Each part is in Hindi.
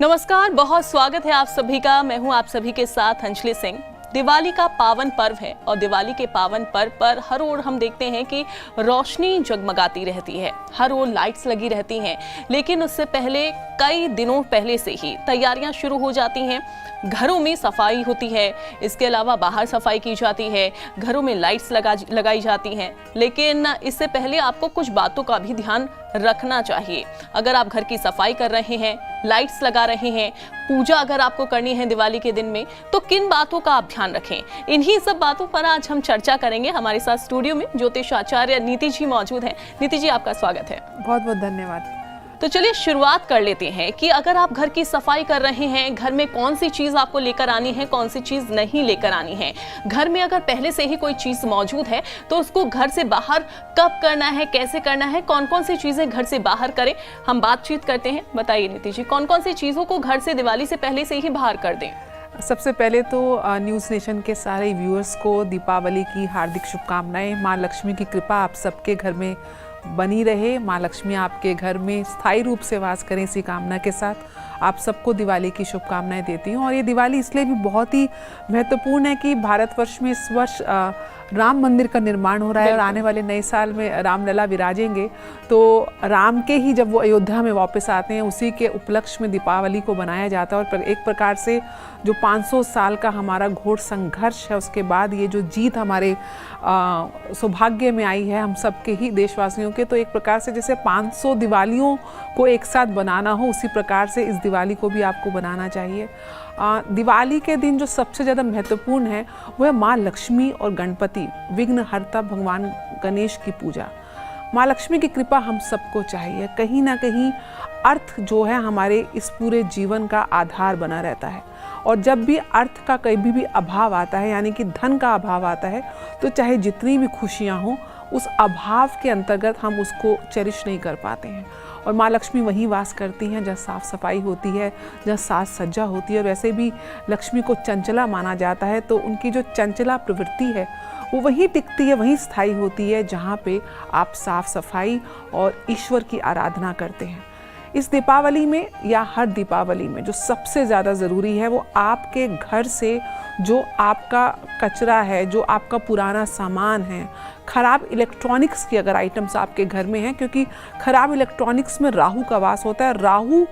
नमस्कार, बहुत स्वागत है आप सभी का। मैं हूं आप सभी के साथ अंजलि सिंह। दिवाली का पावन पर्व है और दिवाली के पावन पर्व पर हर ओर हम देखते हैं कि रोशनी जगमगाती रहती है, हर ओर लाइट्स लगी रहती हैं। लेकिन उससे पहले कई दिनों पहले से ही तैयारियां शुरू हो जाती हैं। घरों में सफाई होती है, इसके अलावा बाहर सफाई की जाती है, घरों में लाइट्स लगाई जाती हैं। लेकिन इससे पहले आपको कुछ बातों का भी ध्यान रखना चाहिए। अगर आप घर की सफाई कर रहे हैं, लाइट्स लगा रहे हैं, पूजा अगर आपको करनी है दिवाली के दिन में, तो किन बातों का आप ध्यान रखें, इन्हीं सब बातों पर आज हम चर्चा करेंगे। हमारे साथ स्टूडियो में ज्योतिष आचार्य नीति जी मौजूद हैं। नीति जी, आपका स्वागत है। बहुत बहुत धन्यवाद। तो चलिए शुरुआत कर लेते हैं कि अगर आप घर की सफाई कर रहे हैं, घर में कौन सी चीज आपको लेकर आनी है, कौन सी चीज नहीं लेकर आनी है। घर में अगर पहले से ही कोई चीज मौजूद है तो उसको घर से बाहर कब करना है, कैसे करना है, कौन कौन सी चीजें घर से बाहर करें, हम बातचीत करते हैं। बताइए नीति जी, कौन कौन सी चीजों को घर से दिवाली से पहले से ही बाहर कर दें। सबसे पहले तो न्यूज़ नेशन के सारे व्यूअर्स को दीपावली की हार्दिक शुभकामनाएं। माँ लक्ष्मी की कृपा आप सबके घर में बनी रहे, माँ लक्ष्मी आपके घर में स्थायी रूप से वास करें, इसी कामना के साथ आप सबको दिवाली की शुभकामनाएं देती हूँ। और ये दिवाली इसलिए भी बहुत ही महत्वपूर्ण है कि भारतवर्ष में इस वर्ष राम मंदिर का निर्माण हो रहा है और आने वाले नए साल में रामलला विराजेंगे। तो राम के ही जब वो अयोध्या में वापस आते हैं, उसी के उपलक्ष्य में दीपावली को बनाया जाता है। और एक प्रकार से जो 500 साल का हमारा घोर संघर्ष है, उसके बाद ये जो जीत हमारे सौभाग्य में आई है हम सबके ही देशवासियों के, तो एक प्रकार से जैसे 500 दिवालियों को एक साथ बनाना हो, उसी प्रकार से इस दिवाली को भी आपको बनाना चाहिए। दिवाली के दिन जो सबसे ज़्यादा महत्वपूर्ण है वो है माँ लक्ष्मी और गणपति विघ्नहर्ता भगवान गणेश की पूजा। माँ लक्ष्मी की कृपा हम सबको चाहिए। कहीं ना कहीं अर्थ जो है हमारे इस पूरे जीवन का आधार बना रहता है, और जब भी अर्थ का कभी भी अभाव आता है, यानी कि धन का अभाव आता है, तो चाहे जितनी भी खुशियाँ हों, उस अभाव के अंतर्गत हम उसको चेरिश नहीं कर पाते हैं। और माँ लक्ष्मी वहीं वास करती हैं जहाँ साफ़ सफाई होती है, जहाँ साज सज्जा होती है। और वैसे भी लक्ष्मी को चंचला माना जाता है, तो उनकी जो चंचला प्रवृत्ति है वो वहीं टिकती है, वहीं स्थायी होती है जहाँ पे आप साफ सफाई और ईश्वर की आराधना करते हैं। इस दीपावली में या हर दीपावली में जो सबसे ज़्यादा ज़रूरी है वो आपके घर से जो आपका कचरा है, जो आपका पुराना सामान है, ख़राब इलेक्ट्रॉनिक्स की अगर आइटम्स आपके घर में हैं, क्योंकि ख़राब इलेक्ट्रॉनिक्स में राहु का वास होता है। राहु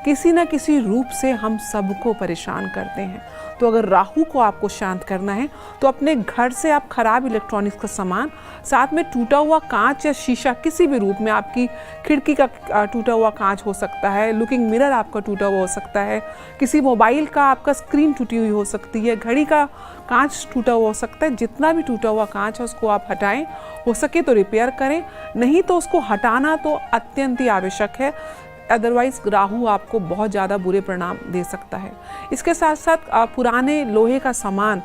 किसी न किसी रूप से हम सबको परेशान करते हैं। तो अगर राहु को आपको शांत करना है तो अपने घर से आप खराब इलेक्ट्रॉनिक्स का सामान, साथ में टूटा हुआ कांच या शीशा किसी भी रूप में, आपकी खिड़की का टूटा हुआ कांच हो सकता है, लुकिंग मिरर आपका टूटा हुआ हो सकता है, किसी मोबाइल का आपका स्क्रीन टूटी हुई हो सकती है, घड़ी का कांच टूटा हुआ हो सकता है। जितना भी टूटा हुआ कांच है उसको आप हटाएं, हो सके तो रिपेयर करें, नहीं तो उसको हटाना तो अत्यंत ही आवश्यक है। अदरवाइज राहु आपको बहुत ज़्यादा बुरे परिणाम दे सकता है। इसके साथ साथ पुराने लोहे का सामान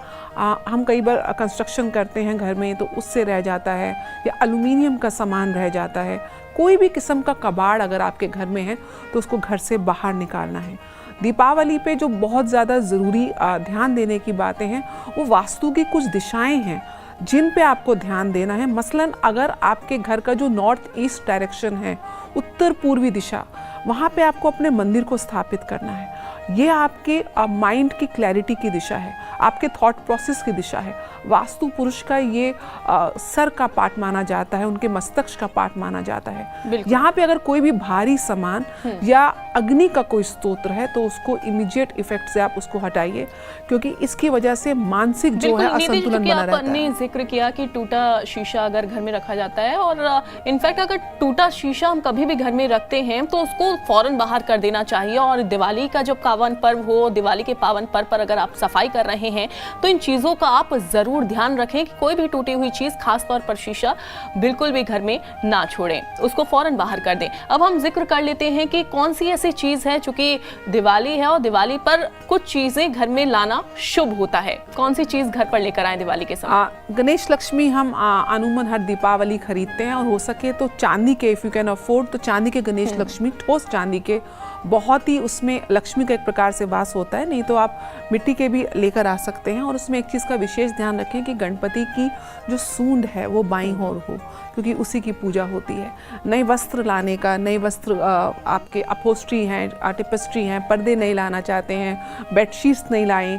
हम कई बार कंस्ट्रक्शन करते हैं घर में, तो उससे रह जाता है, या एल्युमिनियम का सामान रह जाता है। कोई भी किस्म का कबाड़ अगर आपके घर में है तो उसको घर से बाहर निकालना है। दीपावली पे जो बहुत ज़्यादा ज़रूरी ध्यान देने की बातें हैं वो वास्तु की कुछ दिशाएं हैं जिन पे आपको ध्यान देना है। मसलन अगर आपके घर का जो नॉर्थ ईस्ट डायरेक्शन है, उत्तर पूर्वी दिशा, वहाँ पे आपको अपने मंदिर को स्थापित करना है। ये आपके माइंड की क्लैरिटी की दिशा है, आपके थॉट प्रोसेस की दिशा है। वास्तु पुरुष का ये सर का पार्ट माना जाता है, उनके मस्तिष्क का पार्ट माना जाता है। यहाँ पे अगर कोई भी भारी सामान या अग्नि का कोई स्तोत्र है तो उसको इमीडिएट इफेक्ट से आप उसको हटाइए, क्योंकि इसकी वजह से मानसिक जो है असंतुलन बना रहता है। आपने जिक्र किया कि टूटा शीशा अगर घर में रखा जाता है, और इनफैक्ट अगर टूटा शीशा हम कभी भी घर में रखते हैं तो उसको फौरन बाहर कर देना चाहिए। और दिवाली का जब पावन पर्व हो, दिवाली के पावन पर्व पर अगर आप सफाई कर रहे हैं तो इन चीजों का आप जरूर ध्यान रखें कि कोई भी टूटी हुई चीज, खास तौर पर शीशा, बिल्कुल भी घर में ना छोड़ें, उसको फौरन बाहर कर दें। अब हम जिक्र कर लेते हैं कि कौन सी ऐसी चीज है, चूंकि दिवाली है और दिवाली पर कुछ चीजें घर में लाना शुभ होता है। कौन सी चीज घर पर लेकर आए दिवाली के समय? गणेश लक्ष्मी हम अमूमन हर दीपावली खरीदते हैं, और हो सके तो चांदी के, इफ यू कैन अफोर्ड तो चांदी के गणेश लक्ष्मी, ठोस चांदी के बहुत ही उसमें लक्ष्मी का एक प्रकार से वास होता है। नहीं तो आप मिट्टी के भी लेकर आ सकते हैं। और उसमें एक चीज़ का विशेष ध्यान रखें कि गणपति की जो सूंड है वो बाईं ओर हो, क्योंकि उसी की पूजा होती है। नए वस्त्र लाने का, नए वस्त्र आपके अपहोस्ट्री हैं, टेपेस्ट्री हैं, पर्दे नहीं लाना चाहते हैं, बेडशीट्स नहीं लाएं,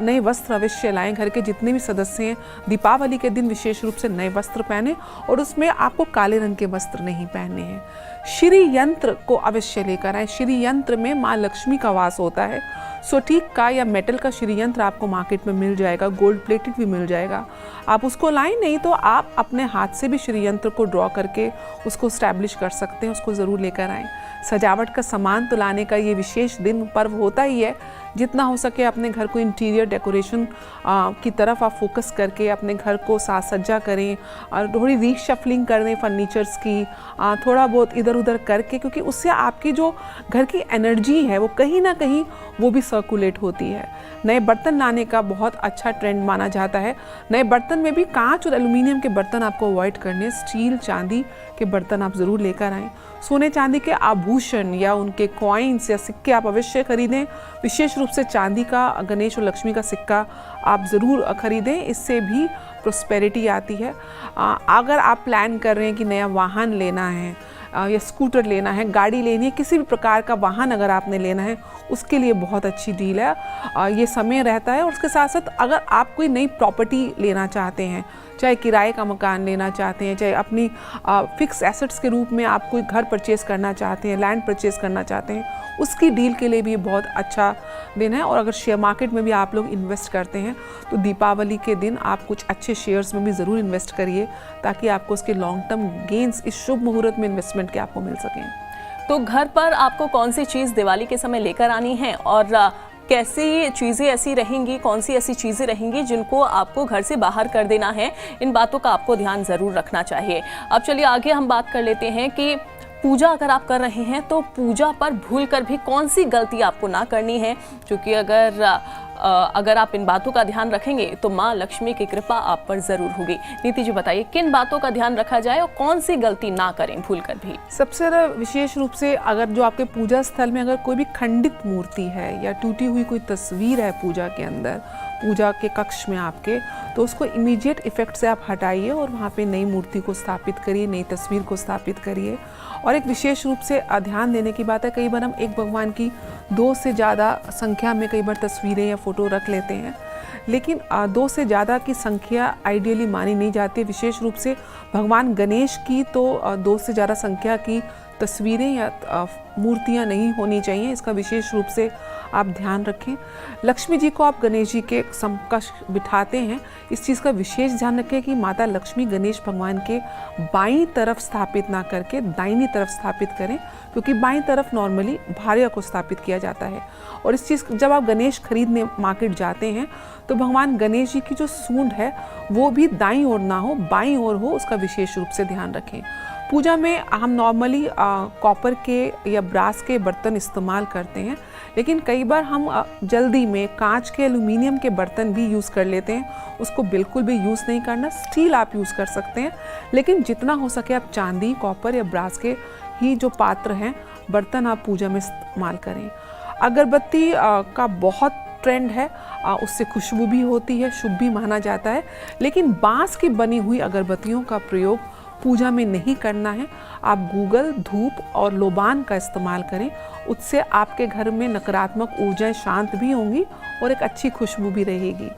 नए वस्त्र अवश्य लाएं। घर के जितने भी सदस्य हैं दीपावली के दिन विशेष रूप से नए वस्त्र पहने, और उसमें आपको काले रंग के वस्त्र नहीं पहनने हैं। श्री यंत्र को अवश्य लेकर आए। श्री यंत्र में माँ लक्ष्मी का वास होता है। स्टीक का या मेटल का श्री यंत्र आपको मार्केट में मिल जाएगा, गोल्ड प्लेटेड भी मिल जाएगा, आप उसको लाएं। नहीं तो आप अपने हाथ से भी श्री यंत्र को ड्रॉ करके उसको स्टैब्लिश कर सकते हैं, उसको ज़रूर लेकर आएँ। सजावट का सामान तो लाने का ये विशेष दिन पर्व होता ही है। जितना हो सके अपने घर को इंटीरियर डेकोरेशन की तरफ आप फोकस करके अपने घर को साज सज्जा करें, और थोड़ी रीशफलिंग कर दें फर्नीचर्स की, थोड़ा बहुत इधर उधर करके, क्योंकि उससे आपकी जो घर की एनर्जी है वो कहीं ना कहीं वो भी सर्कुलेट होती है। नए बर्तन लाने का बहुत अच्छा ट्रेंड माना जाता है। नए बर्तन में भी कांच और एल्युमिनियम के बर्तन आपको अवॉइड करने, स्टील चांदी के बर्तन आप ज़रूर लेकर आएँ। सोने चांदी के आभूषण या उनके कॉइन्स या सिक्के आप अवश्य खरीदें। विशेष रूप से चांदी का गणेश और लक्ष्मी का सिक्का आप ज़रूर खरीदें, इससे भी प्रोस्पेरिटी आती है। अगर आप प्लान कर रहे हैं कि नया वाहन लेना है या स्कूटर लेना है, गाड़ी लेनी है, किसी भी प्रकार का वाहन अगर आपने लेना है, उसके लिए बहुत अच्छी डील है। ये समय रहता है। और उसके साथ साथ अगर आप कोई नई प्रॉपर्टी लेना चाहते हैं, चाहे किराए का मकान लेना चाहते हैं, चाहे अपनी फिक्स एसेट्स के रूप में आप कोई घर परचेज़ करना चाहते हैं, लैंड परचेज़ करना चाहते हैं, उसकी डील के लिए भी बहुत अच्छा दिन है। और अगर शेयर मार्केट में भी आप लोग इन्वेस्ट करते हैं तो दीपावली के दिन आप कुछ अच्छे शेयर्स में भी ज़रूर इन्वेस्ट करिए, ताकि आपको उसके लॉन्ग टर्म गेंस इस शुभ मुहूर्त में इन्वेस्टमेंट के आपको मिल सकें। तो घर पर आपको कौन सी चीज़ दिवाली के समय लेकर आनी है, और कैसी चीज़ें ऐसी रहेंगी, कौन सी ऐसी चीज़ें रहेंगी जिनको आपको घर से बाहर कर देना है, इन बातों का आपको ध्यान ज़रूर रखना चाहिए। अब चलिए आगे हम बात कर लेते हैं कि पूजा अगर आप कर रहे हैं तो पूजा पर भूलकर भी कौन सी गलती आपको ना करनी है, क्योंकि अगर आप इन बातों का ध्यान रखेंगे तो माँ लक्ष्मी की कृपा आप पर जरूर होगी। नीति जी बताइए, किन बातों का ध्यान रखा जाए और कौन सी गलती ना करें भूलकर भी? सबसे ज़्यादा विशेष रूप से अगर जो आपके पूजा स्थल में अगर कोई भी खंडित मूर्ति है या टूटी हुई कोई तस्वीर है पूजा के अंदर, पूजा के कक्ष में आपके, तो उसको इमीडिएट इफेक्ट से आप हटाइए और वहाँ पे नई मूर्ति को स्थापित करिए, नई तस्वीर को स्थापित करिए। और एक विशेष रूप से ध्यान देने की बात है, कई बार हम एक भगवान की 2 से ज़्यादा संख्या में कई बार तस्वीरें या फ़ोटो रख लेते हैं, लेकिन 2 से ज़्यादा की संख्या आइडियली मानी नहीं जाती। विशेष रूप से भगवान गणेश की तो 2 से ज़्यादा संख्या की तस्वीरें या मूर्तियां नहीं होनी चाहिए, इसका विशेष रूप से आप ध्यान रखें। लक्ष्मी जी को आप गणेश जी के समकक्ष बिठाते हैं, इस चीज़ का विशेष ध्यान रखें कि माता लक्ष्मी गणेश भगवान के बाईं तरफ स्थापित ना करके दाहिनी तरफ स्थापित करें, क्योंकि बाईं तरफ नॉर्मली भार्या को स्थापित किया जाता है। और इस चीज़ जब आप गणेश खरीदने मार्केट जाते हैं तो भगवान गणेश जी की जो सूंड है वो भी दाईं ओर ना हो, बाईं ओर हो, उसका विशेष रूप से ध्यान रखें। पूजा में हम नॉर्मली कॉपर के या ब्रास के बर्तन इस्तेमाल करते हैं, लेकिन कई बार हम जल्दी में कांच के, एल्युमिनियम के बर्तन भी यूज़ कर लेते हैं। उसको बिल्कुल भी यूज़ नहीं करना। स्टील आप यूज़ कर सकते हैं, लेकिन जितना हो सके आप चांदी, कॉपर या ब्रास के ही जो पात्र हैं, बर्तन आप पूजा में इस्तेमाल करें। अगरबत्ती का बहुत ट्रेंड है, उससे खुशबू भी होती है, शुभ भी माना जाता है, लेकिन बांस की बनी हुई अगरबत्तियों का प्रयोग पूजा में नहीं करना है। आप गूगल, धूप और लोबान का इस्तेमाल करें, उससे आपके घर में नकारात्मक ऊर्जाएं शांत भी होंगी और एक अच्छी खुशबू भी रहेगी।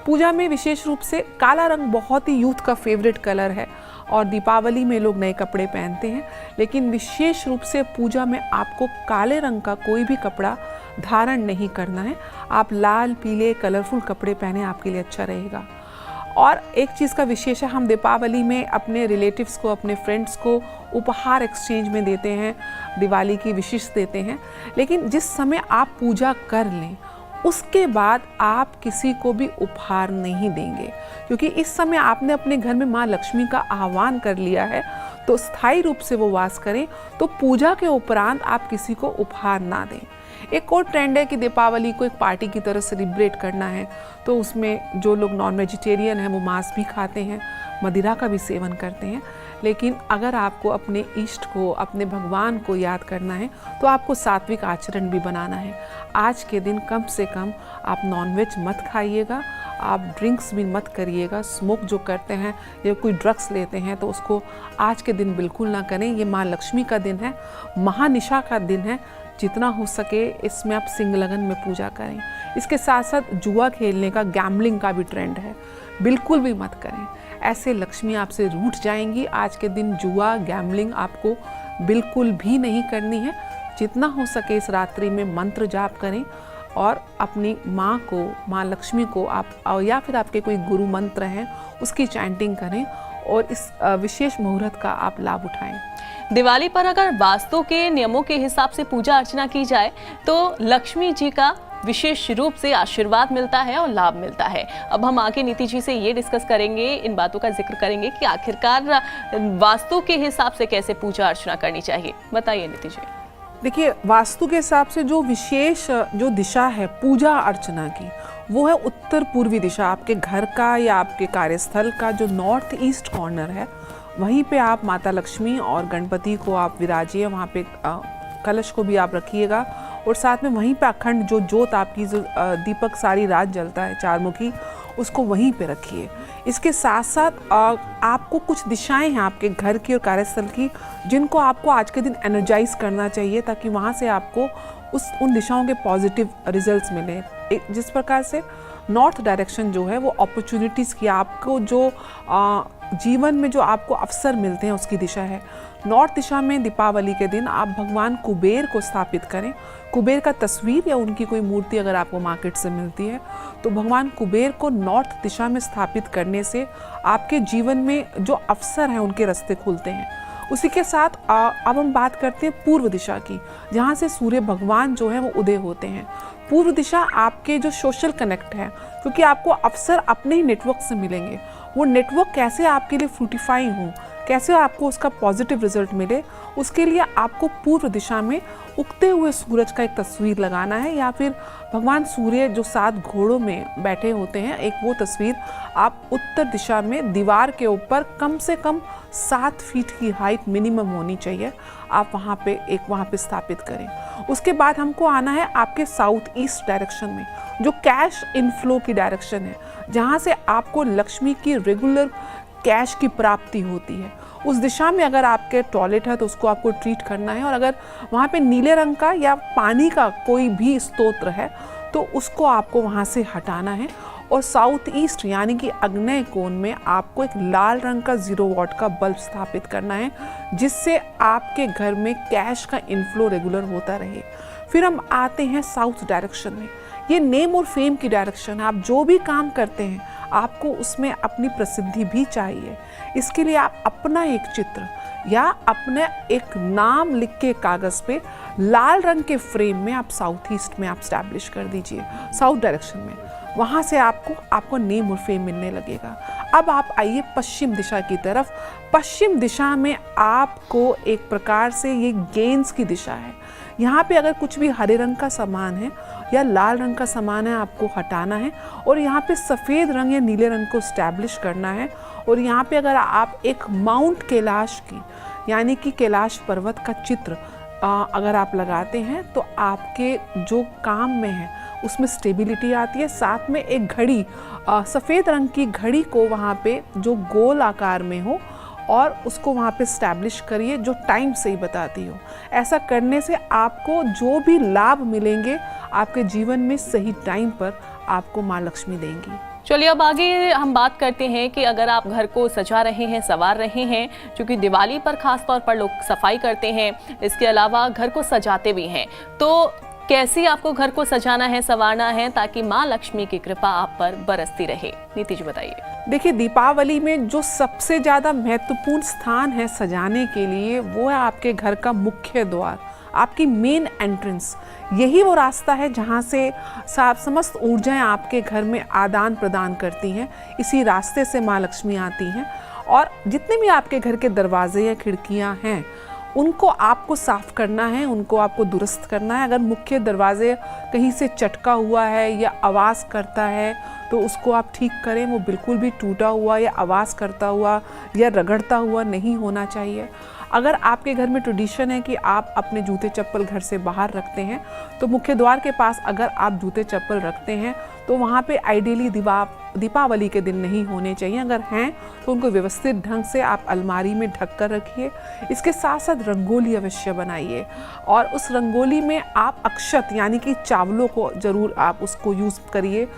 पूजा में विशेष रूप से काला रंग बहुत ही यूथ का फेवरेट कलर है और दीपावली में लोग नए कपड़े पहनते हैं, लेकिन विशेष रूप से पूजा में आपको काले रंग का कोई भी कपड़ा धारण नहीं करना है। आप लाल, पीले, कलरफुल कपड़े पहने, आपके लिए अच्छा रहेगा। और एक चीज़ का विशेष है, हम दीपावली में अपने रिलेटिव्स को, अपने फ्रेंड्स को उपहार एक्सचेंज में देते हैं, दिवाली की विशेष देते हैं, लेकिन जिस समय आप पूजा कर लें उसके बाद आप किसी को भी उपहार नहीं देंगे, क्योंकि इस समय आपने अपने घर में माँ लक्ष्मी का आह्वान कर लिया है, तो स्थायी रूप से वो वास करें। तो पूजा के उपरांत आप किसी को उपहार ना दें। एक और ट्रेंड है कि दीपावली को एक पार्टी की तरह सेलिब्रेट करना है, तो उसमें जो लोग नॉन वेजिटेरियन हैं वो मांस भी खाते हैं, मदिरा का भी सेवन करते हैं। लेकिन अगर आपको अपने इष्ट को, अपने भगवान को याद करना है तो आपको सात्विक आचरण भी बनाना है। आज के दिन कम से कम आप नॉनवेज मत खाइएगा, आप ड्रिंक्स भी मत करिएगा, स्मोक जो करते हैं या कोई ड्रग्स लेते हैं तो उसको आज के दिन बिल्कुल ना करें। ये माँ लक्ष्मी का दिन है, महानिशा का दिन है, जितना हो सके इसमें आप सिंह लगन में पूजा करें। इसके साथ साथ जुआ खेलने का, गैम्बलिंग का भी ट्रेंड है, बिल्कुल भी मत करें। ऐसे लक्ष्मी आपसे रूठ जाएंगी। आज के दिन जुआ, गैम्बलिंग आपको बिल्कुल भी नहीं करनी है। जितना हो सके इस रात्रि में मंत्र जाप करें और अपनी माँ को, माँ लक्ष्मी को आप या फिर आपके कोई गुरु मंत्र हैं उसकी चैंटिंग करें और इस विशेष मुहूर्त का आप लाभ उठाएं। दिवाली पर अगर वास्तु के नियमों के हिसाब से पूजा अर्चना की जाए तो लक्ष्मी जी का विशेष रूप से आशीर्वाद मिलता है और लाभ मिलता है। अब हम आगे नीति जी से ये डिस्कस करेंगे, इन बातों का जिक्र करेंगे कि आखिरकार वास्तु के हिसाब से कैसे पूजा अर्चना करनी चाहिए। बताइए नीति जी। देखिए, वास्तु के हिसाब से जो विशेष जो दिशा है पूजा अर्चना की, वो है उत्तर पूर्वी दिशा। आपके घर का या आपके कार्यस्थल का जो नॉर्थ ईस्ट कॉर्नर है, वहीं पे आप माता लक्ष्मी और गणपति को आप विराजिए। वहाँ पे कलश को भी आप रखिएगा और साथ में वहीं पे अखंड जो जोत आपकी जो दीपक सारी रात जलता है चारमुखी, उसको वहीं पे रखिए। इसके साथ साथ आपको कुछ दिशाएं हैं आपके घर की और कार्यस्थल की जिनको आपको आज के दिन एनर्जाइज करना चाहिए, ताकि वहाँ से आपको उन दिशाओं के पॉजिटिव रिजल्ट्स मिले। जिस प्रकार से नॉर्थ डायरेक्शन जो है वो अपॉर्चुनिटीज़ की, आपको जो जीवन में जो आपको अवसर मिलते हैं उसकी दिशा है। नॉर्थ दिशा में दीपावली के दिन आप भगवान कुबेर को स्थापित करें। कुबेर का तस्वीर या उनकी कोई मूर्ति अगर आपको मार्केट से मिलती है तो भगवान कुबेर को नॉर्थ दिशा में स्थापित करने से आपके जीवन में जो अवसर हैं उनके रास्ते खुलते हैं। उसी के साथ अब हम बात करते हैं पूर्व दिशा की, जहाँ से सूर्य भगवान जो है वो उदय होते हैं। पूर्व दिशा आपके जो सोशल कनेक्ट है, क्योंकि आपको अवसर अपने ही नेटवर्क से मिलेंगे। वो नेटवर्क कैसे आपके लिए फ्रूटिफाई हो, कैसे आपको उसका पॉजिटिव रिजल्ट मिले, उसके लिए आपको पूर्व दिशा में उगते हुए सूरज का एक तस्वीर लगाना है, या फिर भगवान सूर्य जो 7 घोड़ों में बैठे होते हैं एक वो तस्वीर आप उत्तर दिशा में दीवार के ऊपर कम से कम 7 फीट की हाइट मिनिमम होनी चाहिए, आप वहाँ पे स्थापित करें। उसके बाद हमको आना है आपके साउथ ईस्ट डायरेक्शन में, जो कैश इनफ्लो की डायरेक्शन है, जहाँ से आपको लक्ष्मी की रेगुलर कैश की प्राप्ति होती है। उस दिशा में अगर आपके टॉयलेट है तो उसको आपको ट्रीट करना है, और अगर वहाँ पे नीले रंग का या पानी का कोई भी स्तोत्र है तो उसको आपको वहाँ से हटाना है। और साउथ ईस्ट यानी कि आग्नेय कोण में आपको एक लाल रंग का 0 वॉट का बल्ब स्थापित करना है, जिससे आपके घर में कैश का इनफ्लो रेगुलर होता रहे। फिर हम आते हैं साउथ डायरेक्शन में। ये नेम और फेम की डायरेक्शन है। आप जो भी काम करते हैं आपको उसमें अपनी प्रसिद्धि भी चाहिए। इसके लिए आप अपना एक चित्र या अपने एक नाम लिख के कागज़ पे लाल रंग के फ्रेम में आप साउथ ईस्ट में आप स्टैब्लिश कर दीजिए, साउथ डायरेक्शन में। वहाँ से आपको नेम और फेम मिलने लगेगा। अब आप आइए पश्चिम दिशा की तरफ। पश्चिम दिशा में आपको एक प्रकार से ये गेंस की दिशा है। यहाँ पे अगर कुछ भी हरे रंग का सामान है या लाल रंग का सामान है आपको हटाना है, और यहाँ पे सफ़ेद रंग या नीले रंग को स्टैब्लिश करना है। और यहाँ पे अगर आप एक माउंट कैलाश की यानी कि कैलाश पर्वत का चित्र अगर आप लगाते हैं तो आपके जो काम में है उसमें स्टेबिलिटी आती है। साथ में एक घड़ी, सफ़ेद रंग की घड़ी को वहाँ पे जो गोल आकार में हो और उसको वहाँ पे स्टैब्लिश करिए, जो टाइम सही बताती हो। ऐसा करने से आपको जो भी लाभ मिलेंगे आपके जीवन में सही टाइम पर आपको माँ लक्ष्मी देंगी। चलिए अब आगे हम बात करते हैं कि अगर आप घर को सजा रहे हैं, संवार रहे हैं, क्योंकि दिवाली पर खास तौर पर लोग सफाई करते हैं, इसके अलावा घर को सजाते भी हैं, तो कैसे आपको घर को सजाना है, संवारना है ताकि माँ लक्ष्मी की कृपा आप पर बरसती रहे? नीति जी बताइए। देखिए, दीपावली में जो सबसे ज़्यादा महत्वपूर्ण स्थान है सजाने के लिए वो है आपके घर का मुख्य द्वार, आपकी मेन एंट्रेंस। यही वो रास्ता है जहाँ से समस्त ऊर्जाएं आपके घर में आदान प्रदान करती हैं। इसी रास्ते से माँ लक्ष्मी आती हैं, और जितने भी आपके घर के दरवाजे या खिड़कियाँ हैं उनको आपको साफ करना है, उनको आपको दुरुस्त करना है। अगर मुख्य दरवाजे कहीं से चटका हुआ है या आवाज़ करता है तो उसको आप ठीक करें। वो बिल्कुल भी टूटा हुआ या आवाज़ करता हुआ या रगड़ता हुआ नहीं होना चाहिए। अगर आपके घर में ट्रेडिशन है कि आप अपने जूते चप्पल घर से बाहर रखते हैं, तो मुख्य द्वार के पास अगर आप जूते चप्पल रखते हैं तो वहाँ पे आइडियली दीपावली के दिन नहीं होने चाहिए। अगर हैं तो उनको व्यवस्थित ढंग से आप अलमारी में ढक कर रखिए। इसके साथ साथ रंगोली अवश्य बनाइए और उस रंगोली में आप अक्षत यानी कि चावलों को ज़रूर आप उसको यूज़ करिए।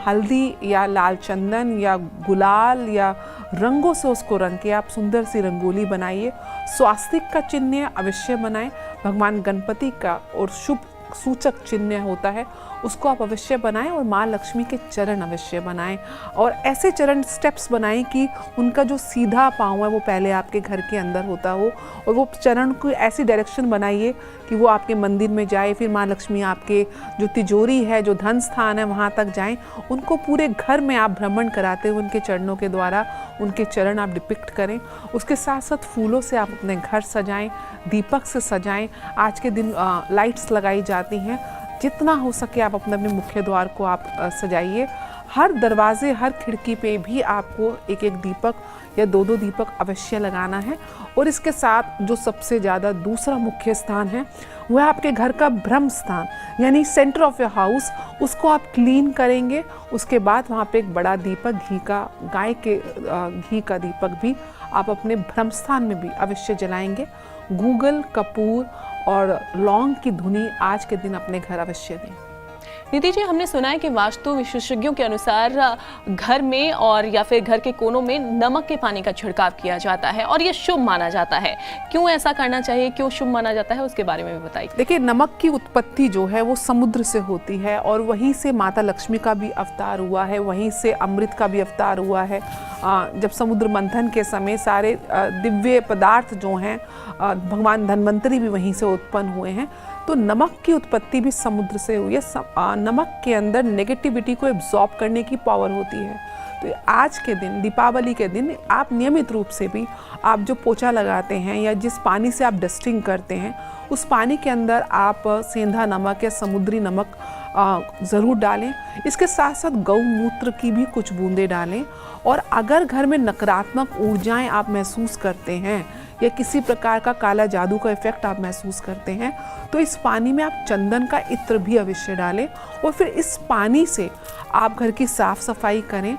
हल्दी या लाल चंदन या गुलाल या रंगों से उसको रंग के आप सुंदर सी रंगोली बनाइए। स्वास्तिक का चिन्ह अवश्य बनाएं। भगवान गणपति का और शुभ सूचक चिन्ह होता है उसको आप अवश्य बनाएं और माँ लक्ष्मी के चरण अवश्य बनाएं और ऐसे चरण स्टेप्स बनाएं कि उनका जो सीधा पाँव है वो पहले आपके घर के अंदर होता हो और वो चरण को ऐसी डायरेक्शन बनाइए कि वो आपके मंदिर में जाए। फिर माँ लक्ष्मी आपके जो तिजोरी है, जो धन स्थान है, वहाँ तक जाएं। उनको पूरे घर में आप भ्रमण कराते हुए उनके चरणों के द्वारा उनके चरण आप डिपिक्ट करें। उसके साथ साथ फूलों से आप अपने घर सजाएं, दीपक से सजाएं। आज के दिन लाइट्स लगाई जाती हैं, जितना हो सके आप अपने अपने मुख्य द्वार को आप सजाइए। हर दरवाजे, हर खिड़की पे भी आपको एक एक दीपक या दो दो दीपक अवश्य लगाना है। और इसके साथ जो सबसे ज़्यादा दूसरा मुख्य स्थान है वह आपके घर का ब्रह्म स्थान यानी सेंटर ऑफ योर हाउस, उसको आप क्लीन करेंगे। उसके बाद वहाँ पे एक बड़ा दीपक घी का, गाय के घी का दीपक भी आप अपने ब्रह्म स्थान में भी अवश्य जलाएंगे। गूगल, कपूर और लौंग की धुनी आज के दिन अपने घर अवश्य दें। नीति जी, हमने सुना है कि वास्तु विशेषज्ञों के अनुसार घर में और या फिर घर के कोनों में नमक के पानी का छिड़काव किया जाता है और ये शुभ माना जाता है। क्यों ऐसा करना चाहिए, क्यों शुभ माना जाता है, उसके बारे में भी बताइए। देखिए, नमक की उत्पत्ति जो है वो समुद्र से होती है और वहीं से माता लक्ष्मी का भी अवतार हुआ है, वहीं से अमृत का भी अवतार हुआ है। जब समुद्र मंथन के समय सारे दिव्य पदार्थ जो हैं, भगवान धन्वंतरी भी वहीं से उत्पन्न हुए हैं। तो नमक की उत्पत्ति भी समुद्र से हुई है। नमक के अंदर नेगेटिविटी को एब्जॉर्ब करने की पावर होती है। तो आज के दिन, दीपावली के दिन, आप नियमित रूप से भी आप जो पोछा लगाते हैं या जिस पानी से आप डस्टिंग करते हैं उस पानी के अंदर आप सेंधा नमक या समुद्री नमक ज़रूर डालें। इसके साथ साथ गौमूत्र की भी कुछ बूंदें डालें। और अगर घर में नकारात्मक ऊर्जाएं आप महसूस करते हैं या किसी प्रकार का काला जादू का इफेक्ट आप महसूस करते हैं तो इस पानी में आप चंदन का इत्र भी अवश्य डालें और फिर इस पानी से आप घर की साफ़ सफाई करें।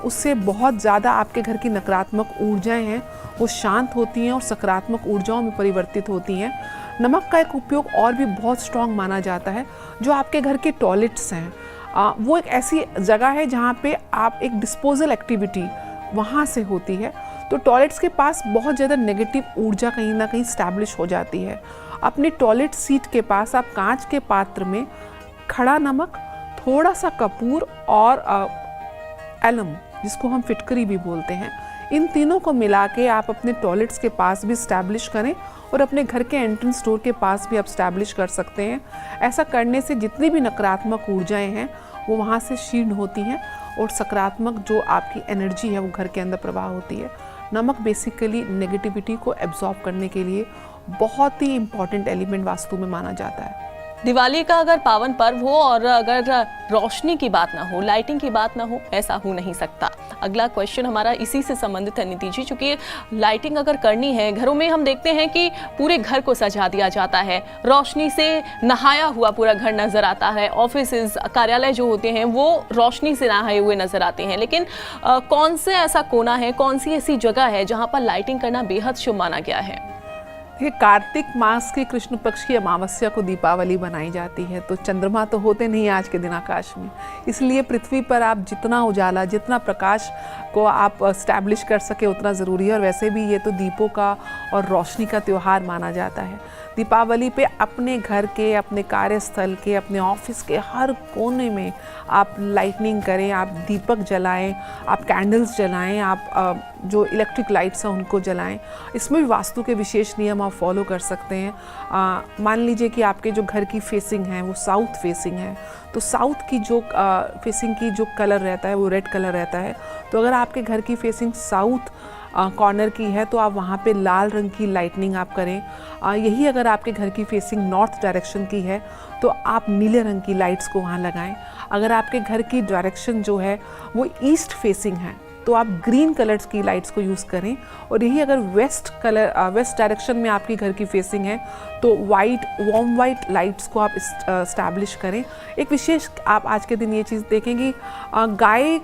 उससे बहुत ज़्यादा आपके घर की नकारात्मक ऊर्जाएं हैं वो शांत होती हैं और सकारात्मक ऊर्जाओं में परिवर्तित होती हैं। नमक का एक उपयोग और भी बहुत स्ट्रॉन्ग माना जाता है। जो आपके घर के टॉयलेट्स हैं वो एक ऐसी जगह है जहाँ पे आप एक डिस्पोजल एक्टिविटी वहाँ से होती है। तो टॉयलेट्स के पास बहुत ज़्यादा नेगेटिव ऊर्जा कहीं ना कहीं स्टैब्लिश हो जाती है। अपनी टॉयलेट सीट के पास आप कांच के पात्र में खड़ा नमक, थोड़ा सा कपूर और एलम, जिसको हम फिटकरी भी बोलते हैं, इन तीनों को मिला के आप अपने टॉयलेट्स के पास भी स्टैब्लिश करें और अपने घर के एंट्रेंस डोर के पास भी आप स्टैब्लिश कर सकते हैं। ऐसा करने से जितनी भी नकारात्मक ऊर्जाएं हैं वो वहाँ से क्षीण होती हैं और सकारात्मक जो आपकी एनर्जी है वो घर के अंदर प्रवाह होती है। नमक बेसिकली नेगेटिविटी को एब्जॉर्ब करने के लिए बहुत ही इम्पॉर्टेंट एलिमेंट वास्तु में माना जाता है। दिवाली का अगर पावन पर्व हो और अगर रोशनी की बात ना हो, लाइटिंग की बात ना हो, ऐसा हो नहीं सकता। अगला क्वेश्चन हमारा इसी से संबंधित है नीति जी, चूंकि लाइटिंग अगर करनी है, घरों में हम देखते हैं कि पूरे घर को सजा दिया जाता है, रोशनी से नहाया हुआ पूरा घर नजर आता है। ऑफिस, कार्यालय जो होते हैं वो रोशनी से नहाए हुए नजर आते हैं। लेकिन कौन से ऐसा कोना है, कौन सी ऐसी जगह है जहाँ पर लाइटिंग करना बेहद शुभ माना गया है? ये कार्तिक मास के कृष्ण पक्ष की अमावस्या को दीपावली बनाई जाती है। तो चंद्रमा तो होते नहीं आज के दिन आकाश में, इसलिए पृथ्वी पर आप जितना उजाला, जितना प्रकाश को आप स्टैब्लिश कर सके उतना ज़रूरी है। और वैसे भी ये तो दीपों का और रोशनी का त्यौहार माना जाता है। दीपावली पे अपने घर के, अपने कार्यस्थल के, अपने ऑफिस के हर कोने में आप लाइटनिंग करें, आप दीपक जलाएं, आप कैंडल्स जलाएं, आप जो इलेक्ट्रिक लाइट्स हैं उनको जलाएं। इसमें भी वास्तु के विशेष नियम आप फॉलो कर सकते हैं। मान लीजिए कि आपके जो घर की फेसिंग है वो साउथ फेसिंग है, तो साउथ की जो फेसिंग की जो कलर रहता है वो रेड कलर रहता है। तो अगर आपके घर की फेसिंग साउथ कॉर्नर की है तो आप वहाँ पे लाल रंग की लाइटनिंग आप करें। यही अगर आपके घर की फेसिंग नॉर्थ डायरेक्शन की है तो आप नीले रंग की लाइट्स को वहाँ लगाएं। अगर आपके घर की डायरेक्शन जो है वो ईस्ट फेसिंग है तो आप ग्रीन कलर्स की लाइट्स को यूज़ करें। और यही अगर वेस्ट डायरेक्शन में आपकी घर की फेसिंग है तो वार्म वाइट लाइट्स को आप इस्टेब्लिश करें। एक विशेष आप आज के दिन ये चीज़ देखेंगे, गाय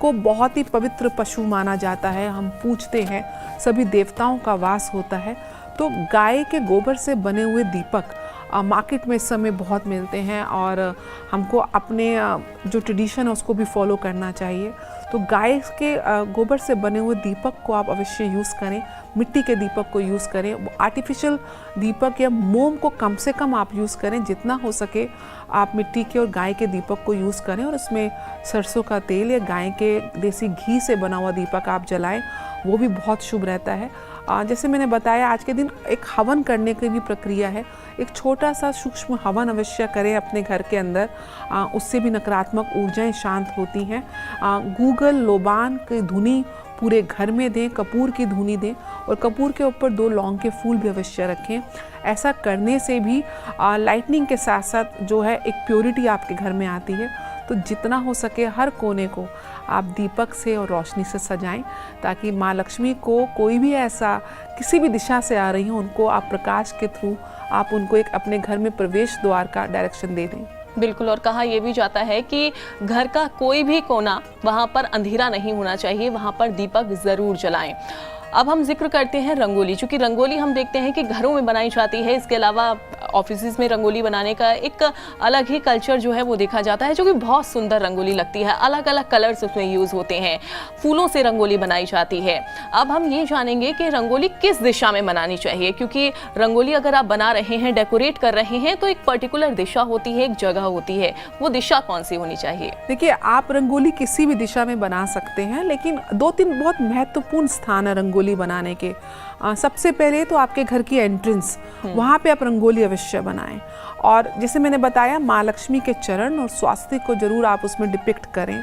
को बहुत ही पवित्र पशु माना जाता है, हम पूजते हैं, सभी देवताओं का वास होता है। तो गाय के गोबर से बने हुए दीपक मार्केट में इस समय बहुत मिलते हैं और हमको अपने जो ट्रेडिशन है उसको भी फॉलो करना चाहिए। तो गाय के गोबर से बने हुए दीपक को आप अवश्य यूज़ करें, मिट्टी के दीपक को यूज़ करें। आर्टिफिशियल दीपक या मोम को कम से कम आप यूज़ करें, जितना हो सके आप मिट्टी के और गाय के दीपक को यूज़ करें और उसमें सरसों का तेल या गाय के देसी घी से बना हुआ दीपक आप जलाएं, वो भी बहुत शुभ रहता है। जैसे मैंने बताया आज के दिन एक हवन करने की भी प्रक्रिया है, एक छोटा सा सूक्ष्म हवन अवश्य करें अपने घर के अंदर, उससे भी नकारात्मक ऊर्जाएं शांत होती हैं। गूगल लोबान की धुनी पूरे घर में दें, कपूर की धुनी दें और कपूर के ऊपर 2 लौंग के फूल भी अवश्य रखें। ऐसा करने से भी लाइटनिंग के साथ साथ जो है एक प्योरिटी आपके घर में आती है। तो जितना हो सके हर कोने को आप दीपक से और रोशनी से सजाएं ताकि माँ लक्ष्मी को कोई भी ऐसा किसी भी दिशा से आ रही हो उनको आप प्रकाश के थ्रू आप उनको एक अपने घर में प्रवेश द्वार का डायरेक्शन दे दें। बिल्कुल, और कहा यह भी जाता है कि घर का कोई भी कोना वहाँ पर अंधेरा नहीं होना चाहिए, वहाँ पर दीपक ज़रूर जलाएं। अब हम जिक्र करते हैं रंगोली, क्योंकि रंगोली हम देखते हैं कि घरों में बनाई जाती है, इसके अलावा ऑफिसेज में रंगोली बनाने का एक अलग ही कल्चर जो है वो देखा जाता है, जो कि बहुत सुंदर रंगोली लगती है। अलग अलग कलर्स उसमें यूज़ होते हैं, फूलों से रंगोली बनाई जाती है। अब हम ये जानेंगे कि रंगोली किस दिशा में बनानी चाहिए, क्योंकि रंगोली अगर आप बना रहे हैं, डेकोरेट कर रहे हैं, तो एक पर्टिकुलर दिशा होती है, एक जगह होती है, वो दिशा कौन सी होनी चाहिए? देखिए, आप रंगोली किसी भी दिशा में बना सकते हैं, लेकिन 2-3 बहुत महत्वपूर्ण स्थान है रंगोली बनाने के। सबसे पहले तो आपके घर की एंट्रेंस, वहाँ पे आप रंगोली अवश्य बनाएं। और जैसे मैंने बताया, माँ लक्ष्मी के चरण और स्वास्तिक को जरूर आप उसमें डिपिक्ट करें।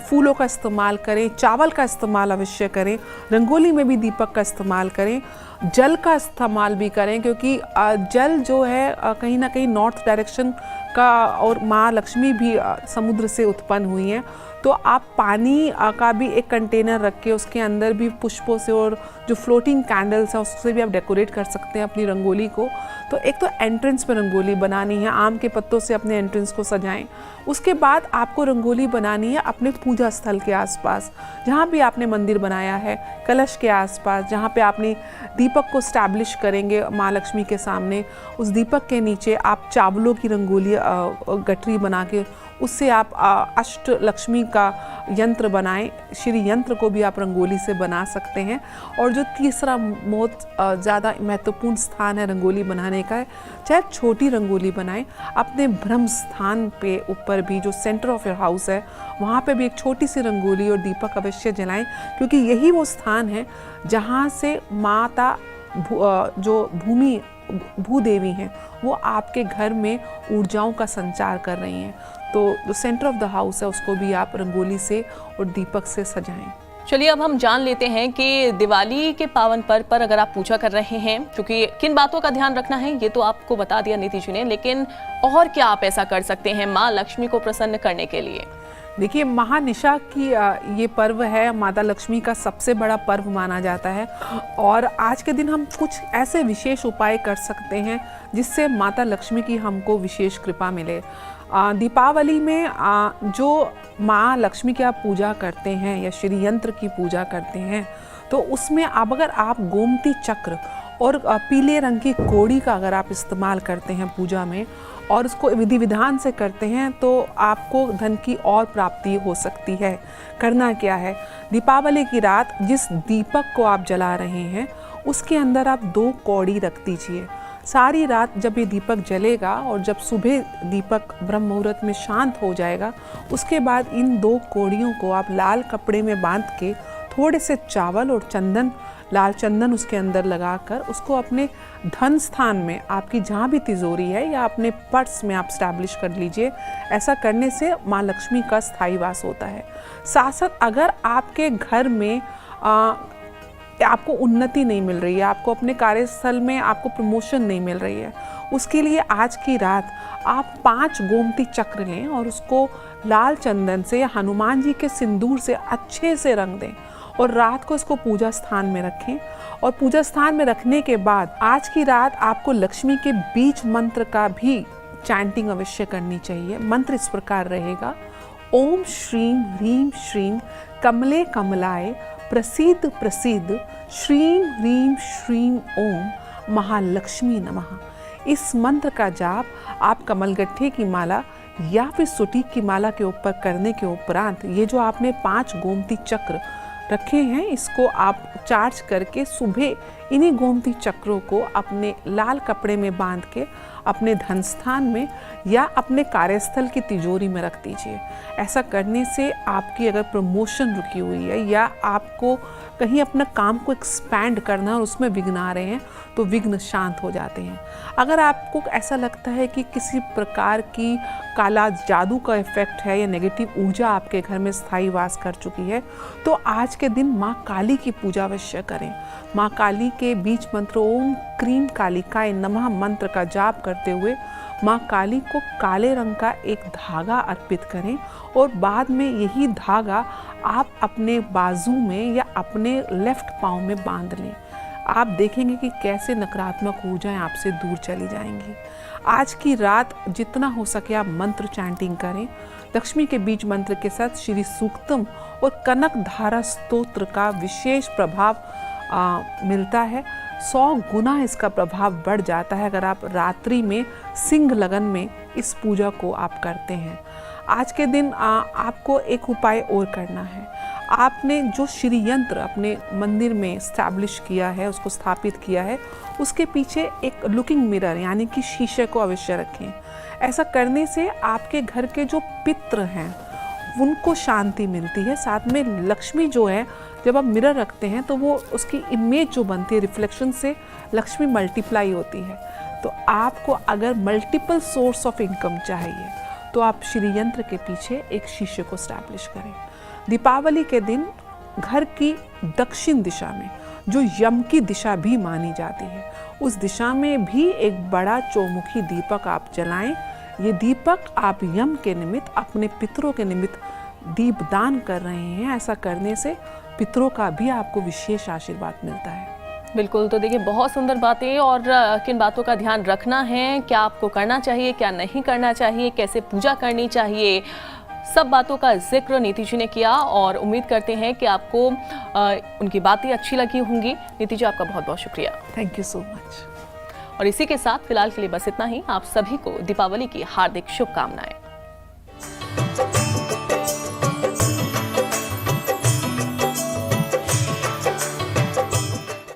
फूलों का इस्तेमाल करें, चावल का इस्तेमाल अवश्य करें, रंगोली में भी दीपक का इस्तेमाल करें, जल का इस्तेमाल भी करें, क्योंकि जल जो है कहीं ना कहीं नॉर्थ डायरेक्शन का, और माँ लक्ष्मी भी समुद्र से उत्पन्न हुई हैं। तो आप पानी का भी एक कंटेनर रख के उसके अंदर भी पुष्पों से और जो फ्लोटिंग कैंडल्स है उससे भी आप डेकोरेट कर सकते हैं अपनी रंगोली को। तो एक तो एंट्रेंस पे रंगोली बनानी है, आम के पत्तों से अपने एंट्रेंस को सजाएं। उसके बाद आपको रंगोली बनानी है अपने पूजा स्थल के आसपास, जहाँ भी आपने मंदिर बनाया है, कलश के आसपास, जहाँ पे आपने दीपक को स्टैब्लिश करेंगे माँ लक्ष्मी के सामने, उस दीपक के नीचे आप चावलों की रंगोली गठरी बना के उससे आप अष्ट लक्ष्मी का यंत्र बनाएं। श्री यंत्र को भी आप रंगोली से बना सकते हैं। और जो तीसरा बहुत ज़्यादा महत्वपूर्ण स्थान है रंगोली बनाने का है, चाहे छोटी रंगोली बनाएं, अपने ब्रह्म स्थान पे ऊपर भी जो सेंटर ऑफ योर हाउस है वहाँ पे भी एक छोटी सी रंगोली और दीपक अवश्य जलाएं, क्योंकि यही वो स्थान है जहाँ से माता जो भूदेवी हैं वो आपके घर में ऊर्जाओं का संचार कर रही हैं। तो जो सेंटर ऑफ द हाउस है उसको भी आप रंगोली से और दीपक से सजाएं। चलिए, अब हम जान लेते हैं कि दिवाली के पावन पर्व पर अगर आप पूजा कर रहे हैं, क्योंकि किन बातों का ध्यान रखना है ये तो आपको बता दिया नीति जी ने, लेकिन और क्या आप ऐसा कर सकते हैं माँ लक्ष्मी को प्रसन्न करने के लिए? देखिए, महानिशा की ये पर्व है, माता लक्ष्मी का सबसे बड़ा पर्व माना जाता है। और आज के दिन हम कुछ ऐसे विशेष उपाय कर सकते हैं जिससे माता लक्ष्मी की हमको विशेष कृपा मिले। दीपावली में जो माँ लक्ष्मी की आप पूजा करते हैं या श्री यंत्र की पूजा करते हैं, तो उसमें अगर आप गोमती चक्र और पीले रंग की कोड़ी का अगर आप इस्तेमाल करते हैं पूजा में और उसको विधि विधान से करते हैं, तो आपको धन की और प्राप्ति हो सकती है। करना क्या है, दीपावली की रात जिस दीपक को आप जला रहे हैं उसके अंदर आप 2 कौड़ी रख दीजिए। सारी रात जब ये दीपक जलेगा और जब सुबह दीपक ब्रह्म मुहूर्त में शांत हो जाएगा, उसके बाद इन 2 कौड़ियों को आप लाल कपड़े में बांध के थोड़े से चावल और चंदन, लाल चंदन उसके अंदर लगाकर उसको अपने धन स्थान में, आपकी जहाँ भी तिजोरी है या अपने पर्स में आप स्टैब्लिश कर लीजिए। ऐसा करने से माँ लक्ष्मी का स्थायी वास होता है। साथ साथ अगर आपके घर में आपको उन्नति नहीं मिल रही है, आपको अपने कार्यस्थल में आपको प्रमोशन नहीं मिल रही है, उसके लिए आज की रात आप 5 गोमती चक्र लें और उसको लाल चंदन से या हनुमान जी के सिंदूर से अच्छे से रंग दें और रात को इसको पूजा स्थान में रखें। और पूजा स्थान में रखने के बाद आज की रात आपको लक्ष्मी के बीज मंत्र का भी चैंटिंग अवश्य करनी चाहिए। मंत्र इस प्रकार रहेगा, ओम श्रीम ह्रीम श्रीम कमले कमलाय प्रसीद प्रसीद श्रीम ह्रीम श्रीम ओम महालक्ष्मी नमः। इस मंत्र का जाप आप कमलगट्ठे की माला या फिर सुटी की माला के ऊपर करने के उपरांत ये जो आपने 5 गोमती चक्र रखे हैं इसको आप चार्ज करके सुबह इन्हीं गोमती चक्रों को अपने लाल कपड़े में बांध के अपने धन स्थान में या अपने कार्यस्थल की तिजोरी में रख दीजिए। ऐसा करने से आपकी अगर प्रमोशन रुकी हुई है या आपको कहीं अपना काम को एक्सपैंड करना और उसमें विघ्न आ रहे हैं तो विघ्न शांत हो जाते हैं। अगर आपको ऐसा लगता है कि किसी प्रकार की काला जादू का इफेक्ट है या नेगेटिव ऊर्जा आपके घर में स्थायी वास कर चुकी है तो आज के दिन माँ काली की पूजा अवश्य करें। माँ काली के बीज मंत्र ओम क्रीम कालिकाय नमः मंत्र का जाप करते हुए माँ काली को काले रंग का एक धागा अर्पित करें और बाद में यही धागा आप अपने बाजू में या अपने लेफ्ट पाँव में बांध लें। आप देखेंगे कि कैसे नकारात्मक ऊर्जाएं आपसे दूर चली जाएंगी। आज की रात जितना हो सके आप मंत्र चैंटिंग करें। लक्ष्मी के बीज मंत्र के साथ श्री सूक्तम और कनक धारा स्तोत्र का विशेष प्रभाव मिलता है। 100 गुना इसका प्रभाव बढ़ जाता है अगर आप रात्रि में सिंह लगन में इस पूजा को आप करते हैं। आज के दिन आपको एक उपाय और करना है। आपने जो श्री यंत्र अपने मंदिर में स्टैब्लिश किया है, उसको स्थापित किया है, उसके पीछे एक लुकिंग मिरर यानी कि शीशे को अवश्य रखें। ऐसा करने से आपके घर के जो पितृ हैं उनको शांति मिलती है। साथ में लक्ष्मी जो है जब आप मिरर रखते हैं तो वो उसकी इमेज जो बनती है रिफ्लेक्शन से लक्ष्मी मल्टीप्लाई होती है। तो आपको अगर मल्टीपल सोर्स ऑफ इनकम चाहिए तो आप श्री यंत्र के पीछे एक शीशे को स्टैब्लिश करें। दीपावली के दिन घर की दक्षिण दिशा में जो यम की दिशा भी मानी जाती है उस दिशा में भी एक बड़ा चौमुखी दीपक आप जलाएं। ये दीपक आप यम के निमित्त अपने पितरों के निमित्त दीपदान कर रहे हैं। ऐसा करने से पितरों का भी आपको विशेष आशीर्वाद मिलता है। बिल्कुल, तो देखिए बहुत सुंदर बातें और किन बातों का ध्यान रखना है, क्या आपको करना चाहिए, क्या नहीं करना चाहिए, कैसे पूजा करनी चाहिए, सब बातों का जिक्र नीति जी ने किया और उम्मीद करते हैं कि आपको उनकी बातें अच्छी लगी होंगी। नीति जी आपका बहुत बहुत शुक्रिया। Thank you so much. और इसी के साथ फिलहाल के लिए बस इतना ही। आप सभी को दीपावली की हार्दिक शुभकामनाएं।